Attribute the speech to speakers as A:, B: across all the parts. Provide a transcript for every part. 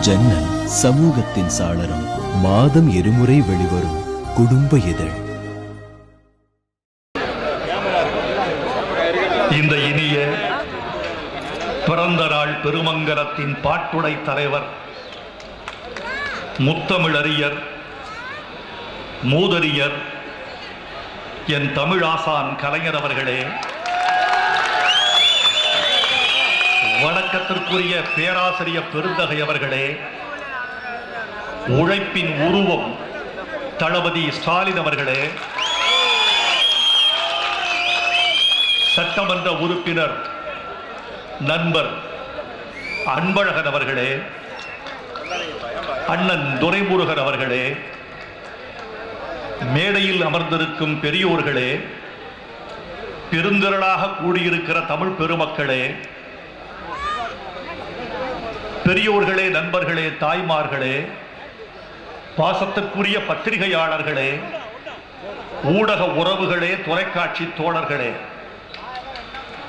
A: ஜன்னல் சமூகத்தின் சாளரம். மாதம் இருமுறை வெளிவரும் குடும்ப இதழ்.
B: இந்த இனிய பிறந்த நாள் பெருமங்கலத்தின் பாட்டுடை தலைவர், முத்தமிழறிஞர், மூதறிஞர், என் தமிழாசான் கலைஞர் அவர்களே, வணக்கத்திற்குரிய பேராசிரியர் பெருந்தகை அவர்களே, உழைப்பின் உருவம் தளபதி ஸ்டாலின் அவர்களே, சட்டமன்ற உறுப்பினர் நண்பர் அன்பழகன் அவர்களே, அண்ணன் துரைமுருகன் அவர்களே, மேடையில் அமர்ந்திருக்கும் பெரியோர்களே, பெருந்திரளாக கூடியிருக்கிற தமிழ் பெருமக்களே, பெரியோர்களே, நண்பர்களே, தாய்மார்களே, பாசத்திற்குரிய பத்திரிகையாளர்களே, ஊடக உறவுகளே, தொலைக்காட்சி தோழர்களே,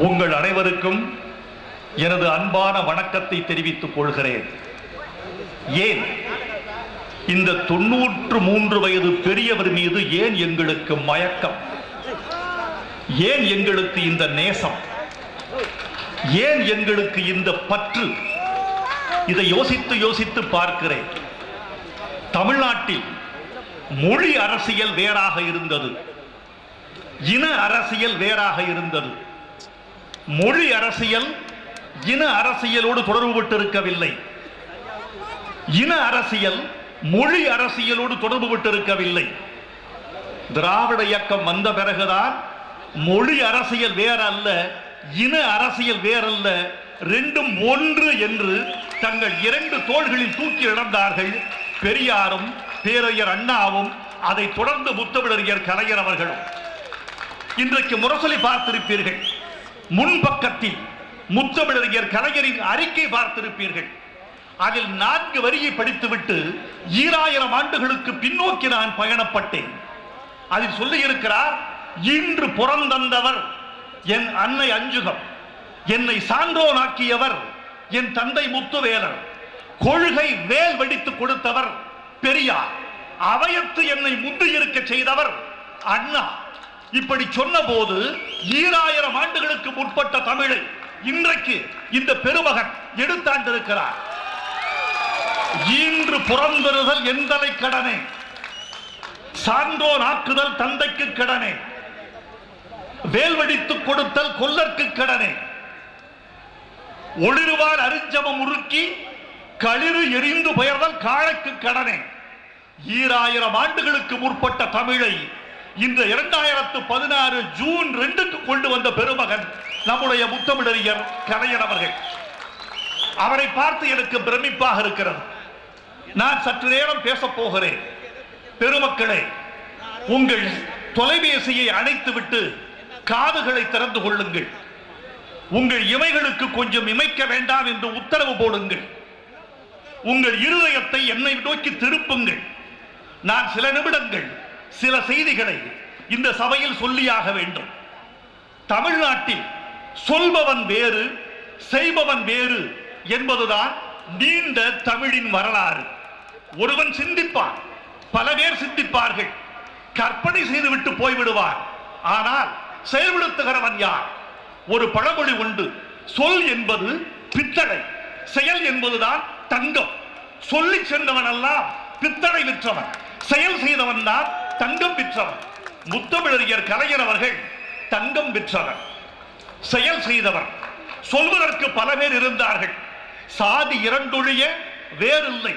B: உங்கள் அனைவருக்கும் எனது அன்பான வணக்கத்தை தெரிவித்துக் கொள்கிறேன். ஏன் இந்த 93 வயது பெரியவர் மீது ஏன் எங்களுக்கு மயக்கம்? ஏன் எங்களுக்கு இந்த நேசம்? ஏன் எங்களுக்கு இந்த பற்று? இதை யோசித்து பார்க்கிறேன். தமிழ்நாட்டில் மொழி அரசியல் வேறாக இருந்தது, இன அரசியல் வேறாக இருந்தது. மொழி அரசியல் இன அரசியலோடு தொடர்பு விட்டிருக்கவில்லை. இன அரசியல் மொழி அரசியலோடு தொடர்பு விட்டிருக்கவில்லை. திராவிட இயக்கம் வந்த பிறகுதான் மொழி அரசியல் வேறல்ல, இன அரசியல் வேறல்ல, ரெண்டும் ஒன்று என்று தங்கள் 2 தோள்களில் தூக்கி நடந்தார்கள் பெரியாரும் பேரறிஞர் அண்ணாவும், அதை தொடர்ந்து முத்தமிழறிஞர் கலைஞர் அவர்களும். இன்றைக்கு முரசொலி பார்த்திருப்பீர்கள், முன்பக்கத்தில் முத்தமிழறிஞர் கலைஞரின் அறிக்கை பார்த்திருப்பீர்கள். அதில் 4 வரியை படித்துவிட்டு 2000 ஆண்டுகளுக்கு பின்னோக்கி நான் பயணப்பட்டேன். அதில் சொல்லியிருக்கிறார், இன்று புறந்தந்தவர் என் அன்னை அஞ்சுகம், என்னை சான்றோனாக்கியவர் என் தந்தை முத்துவேலர், கொள்கை வேல் வெடித்து கொடுத்தவர் பெரியார், அவையத்து என்னை முந்தியிருக்க செய்தவர் அண்ணா. இப்படி சொன்ன போது 2000 ஆண்டுகளுக்கு முற்பட்ட தமிழை இன்றைக்கு இந்த பெருமகன் எடுத்தாண்டிருக்கிறார். இன்று புறந்தறுதல் எந்தலை கடனே, சான்றோன் ஆக்குதல் தந்தைக்கு கடனே, வேல்வெடித்து கொடுத்தல் கொல்லற்கு கடனே, ஒளிருவார் அரிஞ்சமம் உருக்கி களிறு எரிந்து பெயர்தல் காளைக்கு கடனே. 2000 ஆண்டுகளுக்கு முற்பட்ட தமிழை இந்த 2016 ஜூன் 2க்கு கொண்டு வந்த பெருமகன் நம்முடைய முத்தமிழறிஞர் கலைஞர் அவர்கள். அவரை பார்த்து எனக்கு பிரமிப்பாக இருக்கிறது. நான் சற்று நேரம் பேசப் போகிறேன். பெருமக்களே, உங்கள் தொலைபேசியை அணைத்துவிட்டு காதுகளை திறந்து கொள்ளுங்கள். உங்கள் இமைகளுக்கு கொஞ்சம் இமைக்க வேண்டாம் என்று உத்தரவு போடுங்கள். உங்கள் இருதயத்தை என்னை நோக்கி திருப்புங்கள். நான் சில நிமிடங்கள் சில செய்திகளை இந்த சபையில் சொல்லியாக வேண்டும். தமிழ்நாட்டில் சொல்பவன் வேறு, செய்பவன் வேறு என்பதுதான் நீண்ட தமிழின் வரலாறு. ஒருவன் சிந்திப்பான், பல பேர் சிந்திப்பார்கள், கற்பனை செய்துவிட்டு போய்விடுவார். ஆனால் செயல்படுத்துகிறவன் யார்? ஒரு பழமொழி உண்டு, சொல் என்பது பித்தளை, செயல் என்பதுதான் தங்கம். சொல்லி சென்றவன் எல்லாம் பித்தளை விற்றவன், செயல் செய்தவன் தான் தங்கம் விற்றவன். முத்தமிழறிஞர் கலைஞர் அவர்கள் தங்கம் விற்றவர், செயல் செய்தவர். சொல்வதற்கு பல பேர் இருந்தார்கள். சாதி 2 ஒழிய வேறில்லை,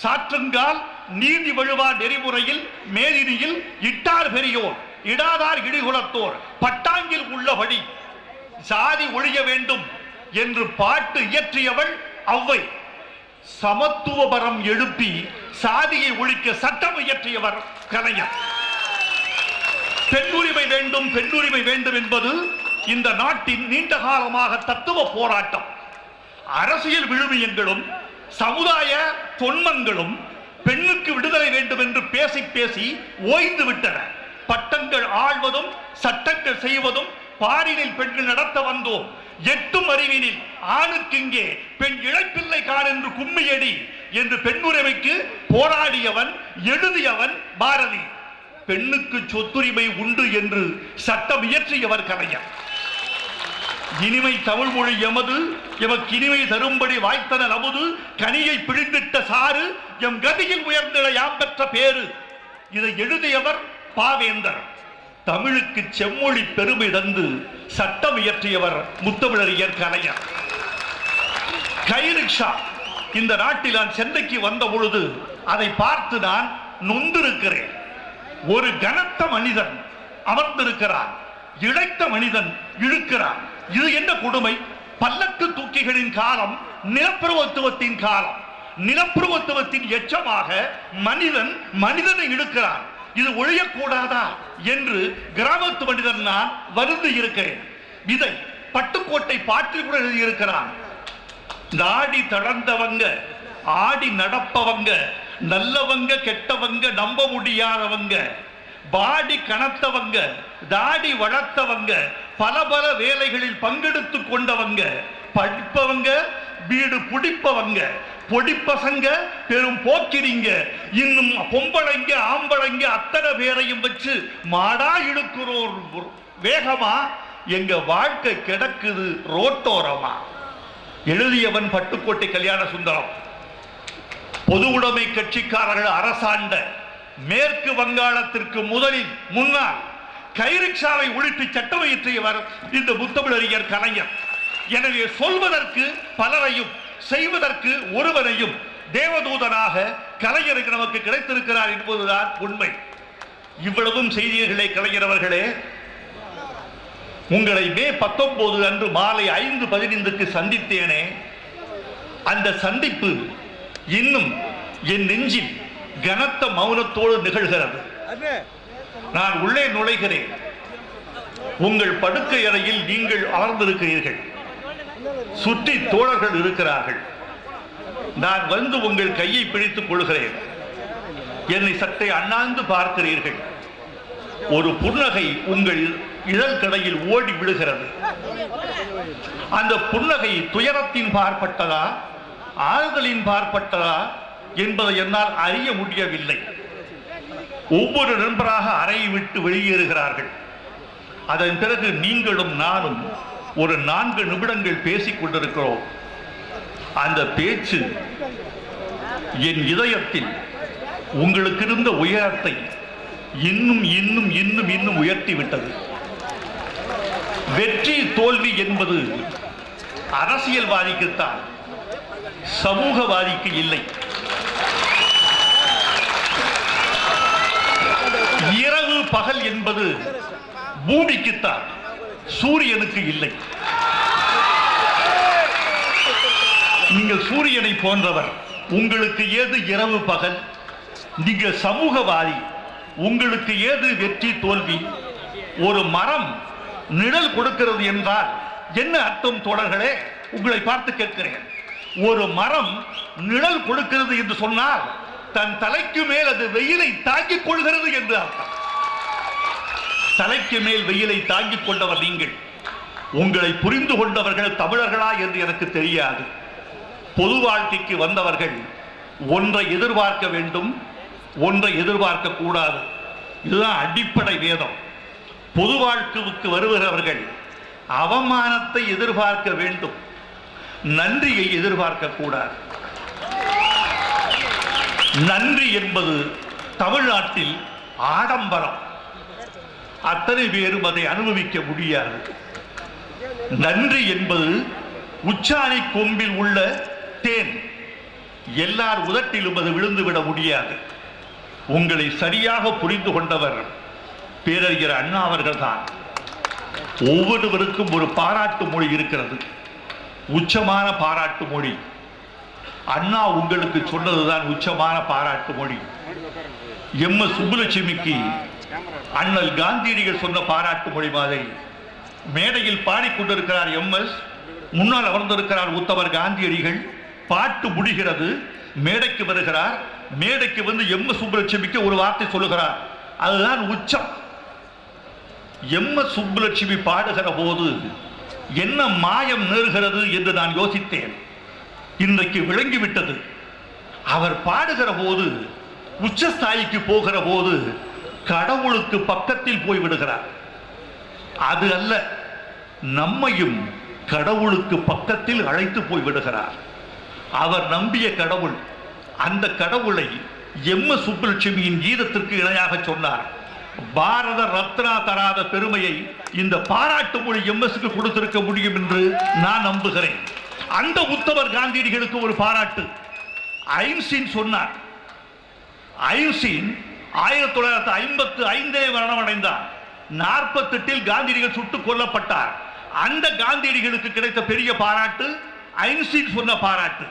B: சாற்றுங்கால் நீதி வழுவா நெறிமுறையில் மேதினியில் இட்டார் பெரியோர் இடாதார் இடிகுலத்தோர் பட்டாங்கில் உள்ளபடி சாதி ஒழிய வேண்டும் என்று பாட்டு இயற்றியவள் ஔவை. சமத்துவபரம் எழுப்பி சாதியை ஒழிக்க சட்டம் இயற்றியவர் கலைஞர். பெண்ணுரிமை வேண்டும், பெண்ணுரிமை வேண்டும் என்பது இந்த நாட்டின் நீண்ட காலமாக தத்துவ போராட்டம். அரசியல் விழுமியங்களும் சமுதாய தொன்மங்களும் பெண்ணுக்கு விடுதலை வேண்டும் என்று பேசி பேசி ஓய்ந்து விட்டன. பட்டங்கள் ஆழ்வதும் சட்டங்கள் செய்வதும் பாரினில் பெண்கள் நடத்த வந்தோம். எட்டும் அறிவினில் ஆணுக்கு இங்கே பெண் இழைப்பில்லை கார் என்று கும்மியடி என்று பெண்ணுரிமைக்கு போராடியவன் எழுதியவன் பாரதி. பெண்ணுக்கு சொத்துரிமை உண்டு என்று சட்டம் இயற்றியவர் கலைஞர். இனிமை தமிழ் மொழி எமது, எமக்கு இனிமை தரும்படி வாய்த்தன நமுது, கனியை பிழிந்திட்ட சாறு, எம் கதியில் உயர்ந்திட யாம் பெற்ற பேரு. இதை எழுதியவர் பாவேந்தர். தமிழுக்கு செம்மொழி பெருமை தந்து சட்டம் இயற்றியவர் முத்தமிழறிஞர் கலைஞர். கைரிக்ஷா இந்த நாட்டில் நான் சென்னைக்கு வந்த பொழுது அதை பார்த்து நான் நொந்திருக்கிறேன். ஒரு கனத்த மனிதன் அமர்ந்திருக்கிறான், இழைத்த மனிதன் இழுக்கிறான். இது என்ன கொடுமை? பல்லக்கு தூக்கிகளின் காலம் நிலப்பிரபுத்துவத்தின் காலம். நிலப்பிரபுத்துவத்தின் எச்சமாக மனிதன் மனிதனை இழுக்கிறான். இது ஒழியக்கூடாதா என்று கிராமத்து மனிதன் நான் வருந்தி இருக்கிறேன். இதை பட்டுக்கோட்டை பாட்டில் கூட எழுதியிருக்கிறான். நாடி தளர்ந்தவங்க, ஆடி நடப்பவங்க, நல்லவங்க கெட்டவங்க, நம்ப முடியாதவங்க, பாடி கனத்தவங்க, தாடி வளர்த்தவங்க, பல பல வேலைகளில் பங்கெடுத்து கொண்டவங்க, படிப்பவங்க, வீடு பிடிப்பவங்க, பொடிப்பசங்க, பெரும் போக்கிரிங்க, இன்னும் பொம்பளைங்க ஆம்பளைங்க அத்தனை பேரையும் வச்சு மாடா இழுக்கிறோர் வேகமா எங்க வாழ்க்கை கிடக்குது ரோட்டோரமா. எழுதியவன் பட்டுக்கோட்டை கல்யாண சுந்தரம். பொது உடைமை கட்சிக்காரர்கள் அரசாண்ட மேற்கு வங்காளத்திற்கு முன்னால் கைரிக்ஷாவை ஒழித்து சட்டம் இயற்றியவர் இந்த முத்தமிழறிஞர் கலைஞர். எனவே சொல்வதற்கு பலரையும் செய்வதற்கு ஒருவரையும் தேவதூதனாக கலைஞருக்கு நமக்கு கிடைத்திருக்கிறார் என்பதுதான் உண்மை. இவ்வளவும் செய்திகளே கலைஞர் அவர்களே, உங்களை மே 19 அன்று மாலை 5:15 சந்தித்தேனே, அந்த சந்திப்பு இன்னும் என் நெஞ்சில் கனத்த மௌனத்தோடு நிகழ்கிறது. நான் உள்ளே நுழைகிறேன். உங்கள் படுக்கை அறையில் நீங்கள் அமர்ந்திருக்கிறீர்கள், சுற்றி தோழர்கள் இருக்கிறார்கள். நான் வந்து உங்கள் கையை பிடித்துக் கொள்கிறேன். என்னை சற்றே அண்ணாந்து பார்க்கிறீர்கள். ஒரு புன்னகை உங்கள் இதழ் கடையில் ஓடி விடுகிறது. அந்த புன்னகை துயரத்தின் பார்ப்பட்டதா ஆறுதலின் பார்ப்பட்டதா என்பதை என்னால் அறிய முடியவில்லை. ஒவ்வொரு நண்பராக அறையை விட்டு வெளியேறுகிறார்கள். அதன் பிறகு நீங்களும் நானும் ஒரு 4 நிமிடங்கள் பேசிக் கொண்டிருக்கிறோம். அந்த பேச்சு என் இதயத்தில் உங்களுக்கு இருந்த உயரத்தை இன்னும் இன்னும் இன்னும் இன்னும் உயர்த்தி விட்டது. வெற்றி தோல்வி என்பது அரசியல்வாதிக்குத்தான், சமூகவாதிக்கு இல்லை. இரவு பகல் என்பது பூமிக்குத்தான், சூரியனுக்கு இல்லை. நீங்கள் சூரியனை போன்றவர், உங்களுக்கு ஏது இரவு பகல்? நீங்கள் சமூகவாதி, உங்களுக்கு ஏது வெற்றி தோல்வி? ஒரு மரம் நிழல் கொடுக்கிறது என்றால் என்ன அர்த்தம் தோழர்களே? உங்களை பார்த்து கேட்கிறேன். ஒரு மரம் நிழல் கொடுக்கிறது என்று சொன்னால் தன் தலைக்கு மேல் அது வெயிலை தாங்கிக் கொள்கிறது என்று அர்த்தம். தலைக்கு மேல் வெயிலை தாங்கிக் கொண்டவர் நீங்கள். உங்களை புரிந்து கொண்டவர்கள் தமிழர்களா என்று எனக்கு தெரியாது. பொது வாழ்க்கைக்கு வந்தவர்கள் ஒன்றை எதிர்பார்க்க வேண்டும், ஒன்றை எதிர்பார்க்க கூடாது. இதுதான் அடிப்படை வேதம். பொது வாழ்க்கைக்கு வருகிறவர்கள் அவமானத்தை எதிர்பார்க்க வேண்டும், நன்றியை எதிர்பார்க்க கூடாது. நன்றி என்பது தமிழ்நாட்டில் ஆடம்பரம். அத்தனை பேரும் அதை அனுபவிக்க முடியாது. நன்றி என்பது உச்சாணி கொம்பில் உள்ள தேன். எல்லார் உதட்டிலும் அது விழுந்துவிட முடியாது. உங்களை சரியாக புரிந்து கொண்டவர் பேரறிஞர் அண்ணா அவர்கள் தான். ஒவ்வொருவருக்கும் ஒரு பாராட்டு மொழி இருக்கிறது, உச்சமான பாராட்டு மொழி. அண்ணா உங்களுக்கு சொன்னதுதான் உச்சமான பாராட்டு மொழி. எம்.எஸ். சுப்புலட்சுமிக்கு அண்ணல் காந்தியடிகள் சொன்ன பாராட்டு மொழி மாதிரி மேடையில் பாடிக்கொண்டிருக்கிறார் எம்.எஸ்., முன்னால் அமர்ந்திருக்கிறார் உத்தமர் காந்தியடிகள். பாட்டு முடிகிறது, மேடைக்கு வருகிறார். மேடைக்கு வந்து எம்.எஸ். சுப்புலட்சுமிக்கு ஒரு வார்த்தை சொல்லுகிறார், அதுதான் உச்சம். எம்.எஸ். சுப்புலட்சுமி பாடுகிற போது என்ன மாயம் நேர்கிறது என்று நான் யோசித்தேன். இன்றைக்கு விளங்கிவிட்டது. அவர் பாடுகிற போது, உச்சஸ்தாயிக்கு போகிற போது கடவுளுக்கு பக்கத்தில் போய் விடுகிறார். அது அல்ல, நம்மையும் கடவுளுக்கு பக்கத்தில் அழைத்து போய் விடுகிறார். அவர் நம்பிய கடவுள், அந்த கடவுளை எம்.எஸ். சுப்புலட்சுமியின் கீதத்திற்கு இணையாக சொன்னார். பாரத ரத்னா தராத பெருமையை இந்த பாராட்டு மொழி எம்.எஸ்.க்கு கொடுத்திருக்க முடியும் என்று நான் நம்புகிறேன். அந்த உத்தமர் காந்தியடிகளுக்கு ஒரு பாராட்டு. ஐன்ஸ்டீன் சொன்னார். ஐன்ஸ்டீன் 1955 மரணமடைந்தார். 48 காந்தியடிகள் சுட்டுக் கொல்லப்பட்டார். அந்த காந்தியடிகளுக்கு கிடைத்த பெரிய பாராட்டு ஐன்ஸ்டீன் சொன்ன பாராட்டு.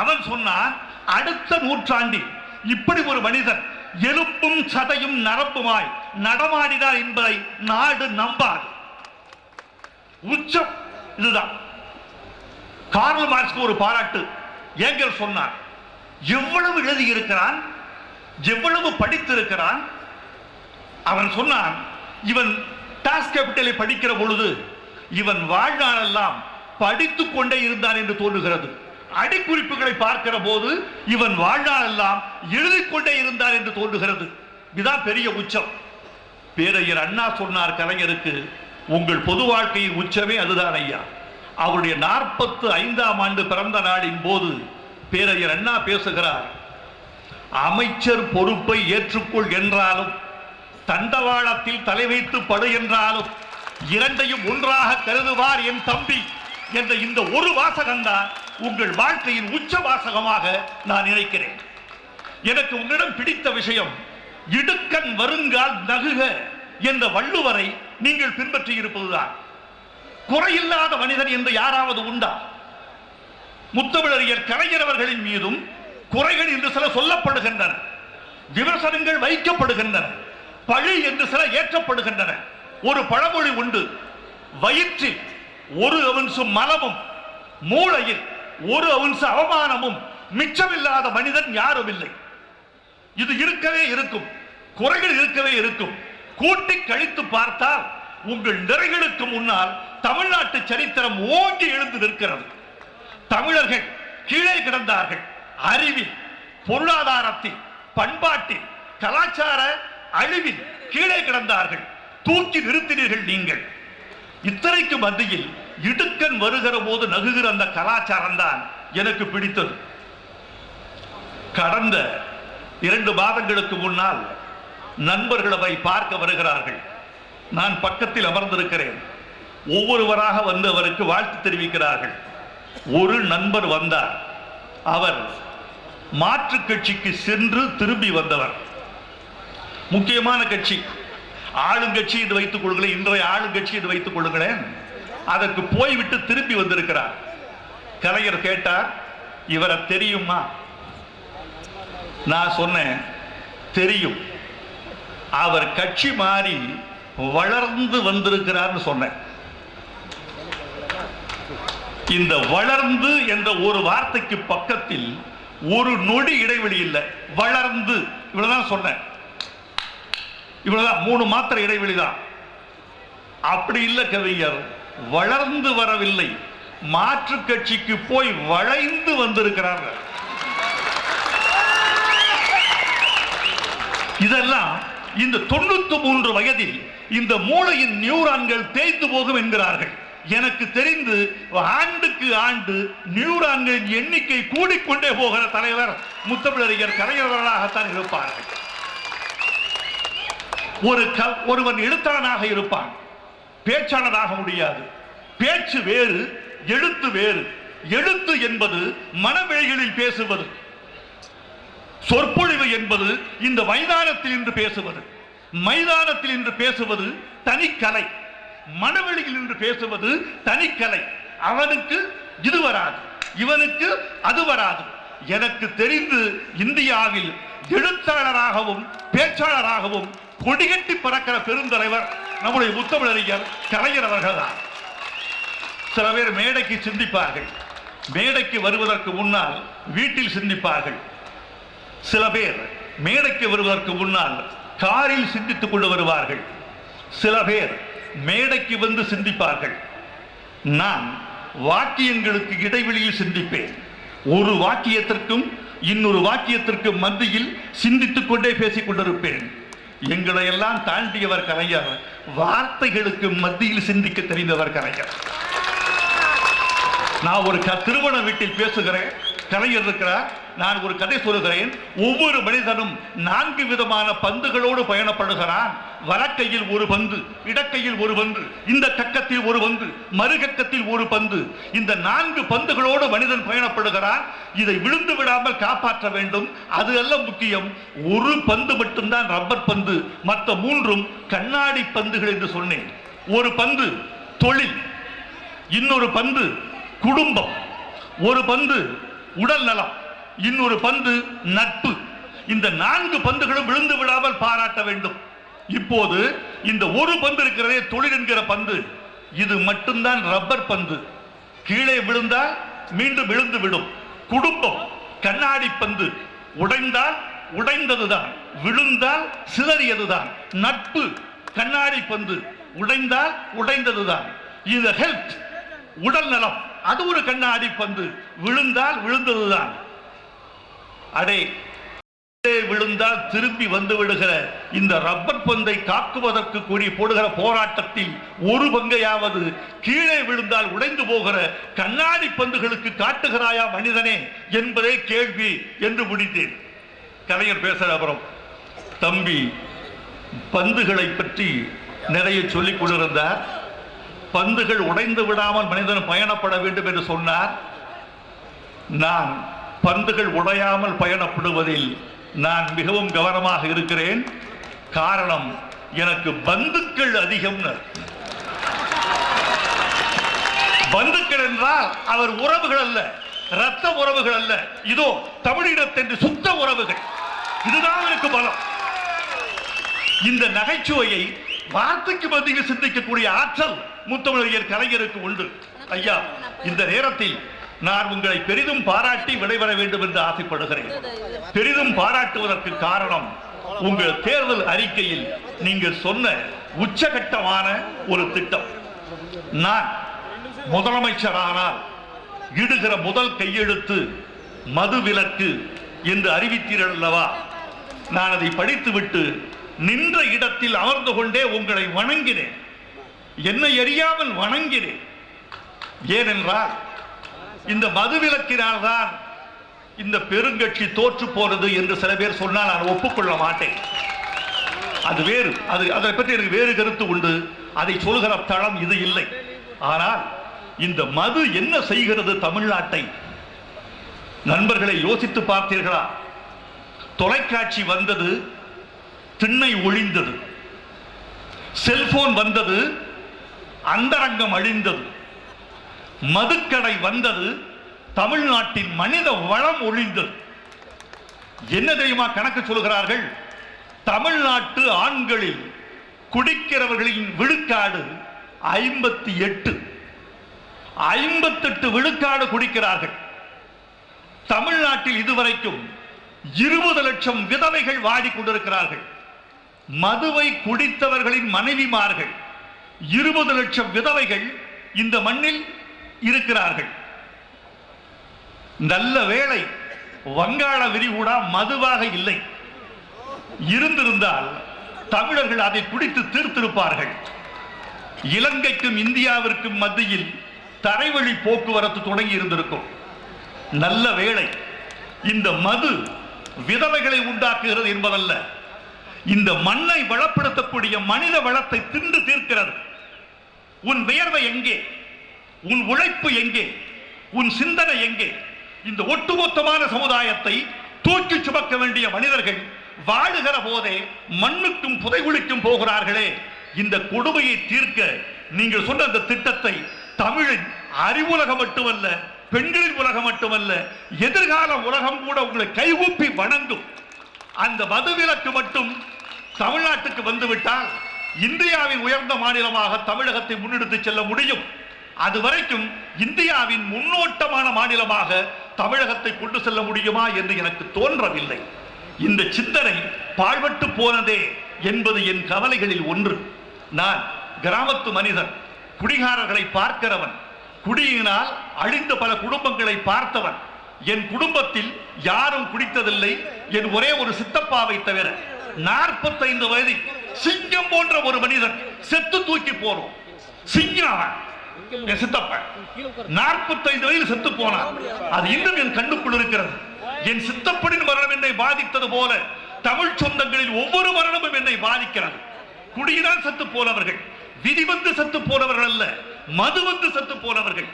B: அவன் சொன்னான், அடுத்த நூற்றாண்டில் இப்படி ஒரு மனிதன் எலும்பும் சதையும் நரம்புமாய் நடமாடினார் என்பதை நாடு நம்பாது. உச்சம் இதுதான். கார்ல் மார்க்ஸ்க்கு ஒரு பாராட்டு ஏங்கல் சொன்னார். எவ்வளவு எழுதியிருக்கிறான், எவ்வளவு படித்திருக்கிறான். அவன் சொன்னான், இவன் டாஸ் கேபிட்டலை படிக்கிற பொழுது இவன் வாழ்நாளெல்லாம் படித்துக் கொண்டே இருந்தான் என்று தோன்றுகிறது. அடிக்குறிப்புகளை பார்க்கிற போது இவன் வாழ்நாளெல்லாம் எழுதிக் கொண்டே இருந்தான் என்று தோன்றுகிறது. இதுதான் பெரிய உச்சம். பேரையர் அண்ணா சொன்னார் கலைஞருக்கு, உங்கள் பொது வாழ்க்கையின் உச்சமே அதுதான் ஐயா. அவருடைய 45ஆம் ஆண்டு பிறந்த நாளின் போது பேரையர் அண்ணா பேசுகிறார். அமைச்சர் பொறுப்பை ஏற்றுக்கொள் என்றாலும், தண்டவாளத்தில் தலை வைத்து படு என்றாலும், இரண்டையும் ஒன்றாக கருதுவார் என் தம்பி என்ற இந்த ஒரு வாசகம்தான் உங்கள் வாழ்க்கையின் உச்ச வாசகமாக நான் நினைக்கிறேன். எனக்கு உங்களிடம் பிடித்த விஷயம், இடுக்கண் வருங்கால் நகுக என்ற வள்ளுவரை நீங்கள் பின்பற்றி இருப்பதுதான். குறையில்லாத மனிதன் என்று யாராவது உண்டா? முத்தமிழறிஞர் கலைஞர் அவர்களின் மீதும் குறைகள் என்று சில சொல்லப்படுகின்றன, விமர்சனங்கள் வைக்கப்படுகின்றன, பழி என்று சில ஏற்றப்படுகின்றன. ஒரு பழமொழி உண்டு, வயிற்றில் ஒரு அவுன்ஸ் மலமும் மூளையில் ஒரு அவுன்ஸ் அவமானமும் மிச்சமில்லாத மனிதன் யாரும் இல்லை. இது இருக்கவே இருக்கும், குறைகள் இருக்கவே இருக்கும். கூட்டி கழித்து பார்த்தால் உங்கள் நிறைகளுக்கு முன்னால் தமிழ்நாட்டு சரித்திரம் ஓங்கி எழுந்து நிற்கிறது. தமிழர்கள் கீழே கிடந்தார்கள். அறிவில், பொருளாதாரத்தில், பண்பாட்டில், கலாச்சார அழிவில் கீழே கிடந்தார்கள். தூக்கி நிறுத்தினீர்கள் நீங்கள். இத்தனைக்கு மத்தியில் இடுக்கண் வருகிற போது நகுகிற அந்த கலாச்சாரம் தான் எனக்கு பிடித்தது. கடந்த 2 மாதங்களுக்கு முன்னால் நண்பர்கள் அவை பார்க்க வருகிறார்கள். நான் பக்கத்தில் அமர்ந்திருக்கிறேன். ஒவ்வொருவராக வந்து அவருக்கு வாழ்த்து தெரிவிக்கிறார்கள். ஒரு நண்பர் வந்தார். அவர் மாற்றுக் கட்சிக்கு சென்று திரும்பி வந்தவர். முக்கியமான கட்சி, ஆளுங்கட்சி என்று வைத்துக் கொள்ளுங்களேன், இன்றைய ஆளுங்கட்சி என்று வைத்துக் கொள்ளுங்களேன். அதற்கு போய்விட்டு திரும்பி வந்திருக்கிறார். கலைஞர் கேட்டார், இவரை தெரியுமா? நான் சொன்னேன், தெரியும். அவர் கட்சி மாறி வளர்ந்து வந்திருக்கிறார்னு சொன்னேன். இந்த வளர்ந்து என்ற ஒரு வார்த்தைக்கு பக்கத்தில் ஒரு நொடி இடைவெளி இல்லை. வளர்ந்து, இவ்வளவுதான் சொன்னேன். இவ்வளவுதான், 3 மாத்திரை இடைவெளி தான். அப்படி இல்லை கவிஞர், வளர்ந்து வரவில்லை, மாற்று கட்சிக்கு போய் வளைந்து வந்திருக்கிறார்கள். இதெல்லாம் இந்த 93 வயதில் இந்த மூளையின் நியூரான்கள் தேய்ந்து போகும் என்கிறார்கள். எனக்கு தெரிந்து ஆண்டுக்கு ஆண்டு நியூரான்களின் எண்ணிக்கை கூடிக்கொண்டே போகிற தலைவர் முத்தமிழறிஞர் கலைஞர்களாகத்தான் இருப்பார்கள். ஒருவன் எழுத்தாளனாக இருப்பான், பேச்சாளராக முடியாது. பேச்சு வேறு, எழுத்து வேறு. எழுத்து என்பது மனவெளிகளில் பேசுவது, சொற்பொழிவு என்பது இந்த மைதானத்தில் இன்று பேசுவது. மைதானத்தில் இன்று பேசுவது தனிக்கலை, மனவெளியில் இன்று பேசுவது தனிக்கலை. அவனுக்கு இது வராது, இவனுக்கு அது வராது. எனக்கு தெரிந்து இந்தியாவில் எழுத்தாளராகவும் பேச்சாளராகவும் கொடிகட்டி பறக்கிற பெருந்தலைவர் நம்முடைய முத்தமிழறிஞர் கலைஞர் அவர்கள் தான். சில பேர் மேடைக்கு சிந்திப்பார்கள், மேடைக்கு வருவதற்கு முன்னால் வீட்டில் சிந்திப்பார்கள். சில பேர் மேடைக்கு வருவதற்கு முன்னால் காரில் சிந்தித்துக் கொண்டு வருவார்கள். சில பேர் மேடைக்கு வந்து சிந்திப்பார்கள். நான் வாக்கியங்களுக்கு இடைவெளியில் சிந்திப்பேன். ஒரு வாக்கியத்திற்கும் இன்னொரு வாக்கியத்திற்கு மத்தியில் சிந்தித்துக் கொண்டே பேசிக் கொண்டிருப்பேன். எங்களை எல்லாம் தாண்டியவர் கலைஞர், வார்த்தைகளுக்கு மத்தியில் சிந்திக்க தெரிந்தவர் கலைஞர். நான் ஒரு திருமண வீட்டில் பேசுகிறேன், கலைஞர் இருக்கிறார். நான் ஒரு கதை சொல்லுகிறேன். ஒவ்வொரு மனிதனும் 4 விதமான பந்துகளோடு பயணப்படுகிறான். வலக்கையில் ஒரு பந்து, இடக்கையில் ஒரு பந்து, இந்த கக்கத்தில் ஒரு பந்து, மறுகக்கத்தில் ஒரு பந்து. இந்த 4 பந்துகளோடு மனிதன் பயணப்படுகிறான். இதை விழுந்து விடாமல் காப்பாற்ற வேண்டும். அது அல்ல முக்கியம். ஒரு பந்து மட்டும்தான் ரப்பர் பந்து, மற்ற 3ம் கண்ணாடி பந்துகள் என்று சொன்னேன். ஒரு பந்து தொழில், இன்னொரு பந்து குடும்பம், ஒரு பந்து உடல் நலம், இன்னொரு பந்து நட்பு. இந்த 4 பந்துகளும் விழுந்து விடாமல் பாராட்ட வேண்டும். இப்போது இந்த ஒரு பந்து இருக்கிறதே, தொழில் என்கிற பந்து, இது மட்டும்தான் ரப்பர் பந்து. கீழே விழுந்தால் மீண்டும் விழுந்து விடும். குடும்பம் கண்ணாடி பந்து, உடைந்தால் உடைந்ததுதான், விழுந்தால் சிதறியதுதான். நட்பு கண்ணாடி பந்து, உடைந்தால் உடைந்ததுதான். இது ஹெல்த், உடல் நலம், அது ஒரு கண்ணாடி பந்து, விழுந்தால் விழுந்ததுதான். அடே, விழுந்தால் திரும்பி வந்து விடுகிற இந்த ரப்பர் பந்தை காக்குவதற்கு கூறி போடுகிற போராட்டத்தில் ஒரு பங்கையாவது கீழே விழுந்தால் உடைந்து போகிற கண்ணாடி பந்துகளுக்கு காட்டுகிறாயா மனிதனே என்பதே கேள்வி என்று முடித்தேன். கலைஞர் பேசுற அப்புறம், தம்பி பந்துகளை பற்றி நிறைய சொல்லிக் கொண்டிருந்தார். பந்துகள் உடைந்து விடாமல் மனிதன் பயணப்பட வேண்டும் என்று சொன்னார். நான் பந்துகள் உடையாமல் பயணப்படுவதில் நான் மிகவும் கவனமாக இருக்கிறேன். காரணம், எனக்கு பந்துக்கள் அதிகம். பந்துக்கள் என்றால் அவர் உறவுகள் அல்ல, இரத்த உறவுகள் அல்ல. இதோ தமிழினத்தின் சுத்த உறவுகள். இதுதான் எனக்கு பலம். இந்த நகைச்சுவையை வார்த்தைக்கு மத்தியில் சிந்திக்கக்கூடிய ஆற்றல் முத்தமிழறிஞர் கலைஞருக்கு உண்டு. ஐயா, இந்த நேரத்தில் நான் உங்களை பெரிதும் பாராட்டி விடைபெற வேண்டும் என்று ஆசைப்படுகிறேன். பெரிதும் பாராட்டுவதற்கு காரணம், உங்கள் தேர்தல் அறிக்கையில் நீங்கள் சொன்ன உச்சகட்டமான ஒரு திட்டம். நான் முதலமைச்சரானால் இடுகிற முதல் கையெழுத்து மது விலக்கு என்று அறிவித்தீர்கள் அல்லவா? நான் அதை படித்துவிட்டு நின்ற இடத்தில் அமர்ந்து கொண்டே உங்களை வணங்கினேன். என்னை அறியாமல் வணங்கினேன். ஏனென்றால் இந்த மதுவிலக்கினால் தான் இந்த பெருங்கட்சி தோற்று போறது என்று சில பேர் சொன்னால் நான் ஒப்புக்கொள்ள மாட்டேன். அது வேறு, அதை பற்றி எனக்கு வேறு கருத்து உண்டு. அதை சொல்கிற தளம் இது இல்லை. ஆனால் இந்த மது என்ன செய்கிறது தமிழ்நாட்டை? நண்பர்களை யோசித்து பார்த்தீர்களா? தொலைக்காட்சி வந்தது, திண்ணை ஒழிந்தது. செல்போன் வந்தது, அந்தரங்கம் அழிந்தது. மதுக்கடை வந்தது, தமிழ்நாட்டின் மனித வளம் ஒழிந்தது. என்ன தெரியுமா கணக்கு சொல்கிறார்கள்? தமிழ்நாட்டு ஆண்களில் குடிக்கிறவர்களின் விழுக்காடு 58. 58 விழுக்காடு குடிக்கிறார்கள். தமிழ்நாட்டில் இதுவரைக்கும் 20 லட்சம் விதவைகள் வாடிக்கொண்டிருக்கிறார்கள். மதுவை குடித்தவர்களின் மனைவிமார்கள் 20 லட்சம் விதவைகள் இந்த மண்ணில் இருக்கிறார்கள். நல்ல வேளை வங்காள விரிகுடா மதுவாக இல்லை. இருந்திருந்தால் தமிழர்கள் அதை குடித்து தீர்த்திருப்பார்கள். இலங்கைக்கும் இந்தியாவிற்கும் மத்தியில் தரைவழி போக்குவரத்து தொடங்கி இருந்திருக்கும். நல்ல வேளை இந்த மது விதவைகளை உண்டாக்குகிறது என்பதல்ல, இந்த மண்ணை வளப்படுத்தக்கூடிய மனித வளத்தை தின்று தீர்க்கிறது. உன் வியர்வை எங்கே? உன் உழைப்பு எங்கே? உன் சிந்தனை எங்கே? இந்த ஒட்டுமொத்தமான சமுதாயத்தை தூக்கி சுமக்க வேண்டிய மனிதர்கள் வாழுகிற போதே மண்ணுக்கும் புதைகுழிக்கும் போகிறார்களே. இந்த கொடுமையை தீர்க்க நீங்கள் சொன்ன அந்த திட்டத்தை தமிழின் அறிவுலகம் மட்டுமல்ல, பெண்களின் உலகம் மட்டுமல்ல, எதிர்கால உலகம் கூட உங்களை கைகூப்பி வணங்கும். அந்த மதுவிலக்கு மட்டும் தமிழ்நாட்டுக்கு வந்துவிட்டால் இந்தியாவின் உயர்ந்த மாநிலமாக தமிழகத்தை முன்னெடுத்து செல்ல முடியும். அதுவரைக்கும் இந்தியாவின் முன்னோட்டமான மாநிலமாக தமிழகத்தை கொண்டு செல்ல முடியுமா என்று எனக்கு தோன்றவில்லை. இந்த சிந்தனை பாழ்பட்டு போனதே என்பது என் கவலைகளில் ஒன்று. நான் கிராமத்து மனிதன், குடிகாரர்களை பார்க்கிறவன், குடியினால் அழிந்த பல குடும்பங்களை பார்த்தவன். என் குடும்பத்தில் யாரும் குடித்ததில்லை, என் ஒரே ஒரு சித்தப்பாவை தவிர. 45 வயதில் சிங்கம் போன்ற ஒரு மனிதன் செத்து தூக்கி போனோம். சிங்கம் என் சித்தப்பா 45 வயதில் செத்து போனார். அது இன்னும் என் கண்ணுக்குள் இருக்கிறது. என் சித்தப்பனின் மரணம் என்னை பாதித்தது போல தமிழ் சொந்தங்களில் ஒவ்வொரு மரணமும் என்னை பாதிக்கிறது. குடியினால் செத்து போனவர்கள், விதி வந்து செத்து போனவர்கள் அல்ல, மது வந்து செத்து போனவர்கள்.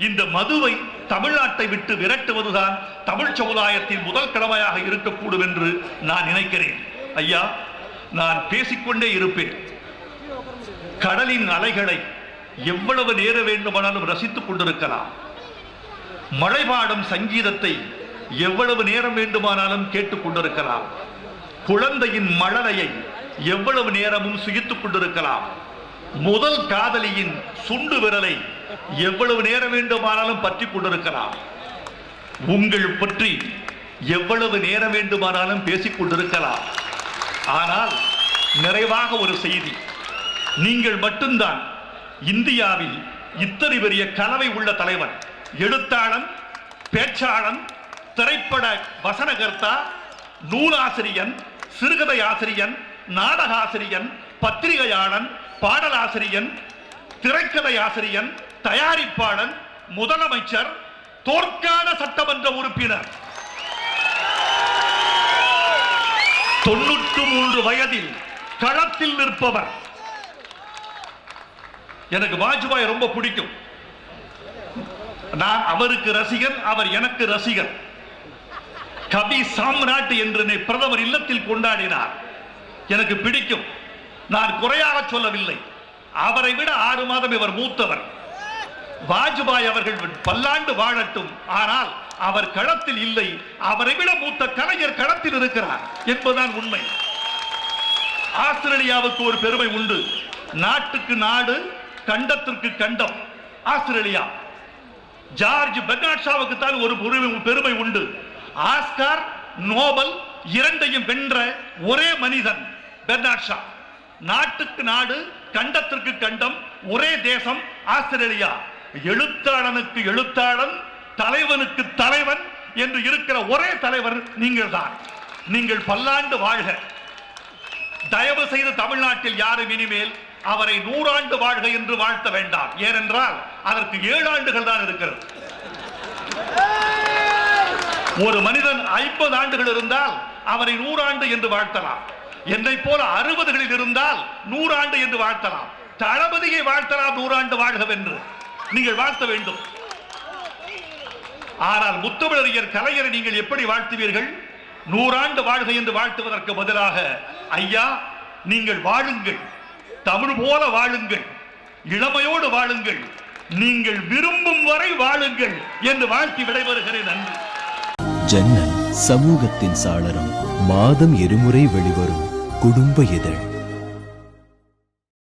B: இந்த மதுவை தமிழ்நாட்டை விட்டு விரட்டுவதுதான் தமிழ் சமுதாயத்தின் முதல் கடமையாக இருக்கக்கூடும் என்று நான் நினைக்கிறேன். ஐயா, நான் பேசிக்கொண்டே இருப்பேன். கடலின் அலைகளை எவ்வளவு நேர வேண்டுமானாலும் ரசித்துக் கொண்டிருக்கலாம். மழை பாடும் சங்கீதத்தை எவ்வளவு நேரம் வேண்டுமானாலும் கேட்டுக் கொண்டிருக்கலாம். குழந்தையின் மழலையை எவ்வளவு நேரமும் சுகித்துக் கொண்டிருக்கலாம். முதல் காதலியின் சுண்டு விரலை எவ்வளவு நேரம் வேண்டுமானாலும் பற்றி கொண்டிருக்கலாம். உங்கள் பற்றி எவ்வளவு நேரம் வேண்டுமானாலும் பேசிக் கொண்டிருக்கலாம். ஆனால் நிறைவாக ஒரு செய்தி, நீங்கள் மட்டும்தான் இந்தியாவில் இத்தனை பெரிய கலவை உள்ள தலைவர். எழுத்தாளன், பேச்சாளன், திரைப்பட வசனகர்த்தா, நூலாசிரியன், சிறுகதை ஆசிரியன், நாடகாசிரியன், பத்திரிகையாளன், பாடலாசிரியன், திரைக்கதை ஆசிரியன், தயாரிப்பாளன், முதலமைச்சர், தோற்கான சட்டமன்ற உறுப்பினர். 93 வயதில் களத்தில் நிற்பவர். எனக்கு வாஜ்பாய் ரொம்ப பிடிக்கும். நான் அவருக்கு ரசிகன், அவர் எனக்கு ரசிகர். கவி சாம்ராட் என்று பிரதமர் இல்லத்தில் கொண்டாடினார். எனக்கு பிடிக்கும். நான் குறையாக சொல்லவில்லை. அவரை விட 6 மாதம் இவர் மூத்தவர். வாஜ்பாய் அவர்கள் பல்லாண்டு வாழட்டும். ஆனால் அவர் களத்தில் இல்லை. அவரை விட மூத்த கலைஞர் களத்தில் இருக்கிறார் என்பதுதான் உண்மை. ஆஸ்திரேலியாவுக்கு ஒரு பெருமை உண்டு. நாட்டுக்கு நாடு, கண்டத்திற்கு கண்டம். ஆஸ்திரேலியா ஜார்ஜ் பெர்னார்ட் ஷாவுக்கு தான் ஒரு பெருமை உண்டு. ஆஸ்கார், நோபல் இரண்டையும் வென்ற ஒரே மனிதன் பெர்னார்ட் ஷா. நாட்டுக்கு நாடு, கண்டத்திற்கு கண்டம், ஒரே தேசம் ஆஸ்திரேலியா. எழுத்தாளனுக்கு எழுத்தாளன், தலைவனுக்கு தலைவன் என்று இருக்கிற ஒரே தலைவர் நீங்கள் தான். நீங்கள் பல்லாண்டு வாழ்க. தயவு செய்து தமிழ்நாட்டில் யாரும் இனிமேல் அவரை 100 ஆண்டு வாழ்க என்று வாழ்த்த வேண்டாம். ஏனென்றால் அதற்கு 7 ஆண்டுகள் தான் இருக்கிறது. ஒரு மனிதன் 50 ஆண்டுகள் இருந்தால் அவரை 100 ஆண்டு என்று வாழ்த்தலாம். என்னை போல 60களில் இருந்தால் 100 ஆண்டு என்று வாழ்த்தலாம். தளபதியை வாழ்த்தலாம் 100 ஆண்டு வாழ்கவென்று நீங்கள் வாழ்த்த வேண்டும். ஆனால் முத்தமிழறிஞர் கலைஞரை நீங்கள் எப்படி வாழ்த்துவீர்கள்? 100 ஆண்டு வாழ்க என்று வாழ்த்துவதற்கு பதிலாக, ஐயா நீங்கள் வாழுங்கள், தமிழ் போல வாழுங்கள், இளமையோடு வாழுங்கள், நீங்கள் விரும்பும் வரை வாழுங்கள் என்று வாழ்த்தி விடைபெறுகிறேன். நன்றி.
A: ஜன்னல் சமூகத்தின் சாளரம். மாதம் இருமுறை வெளிவரும் குடும்ப இதழ்.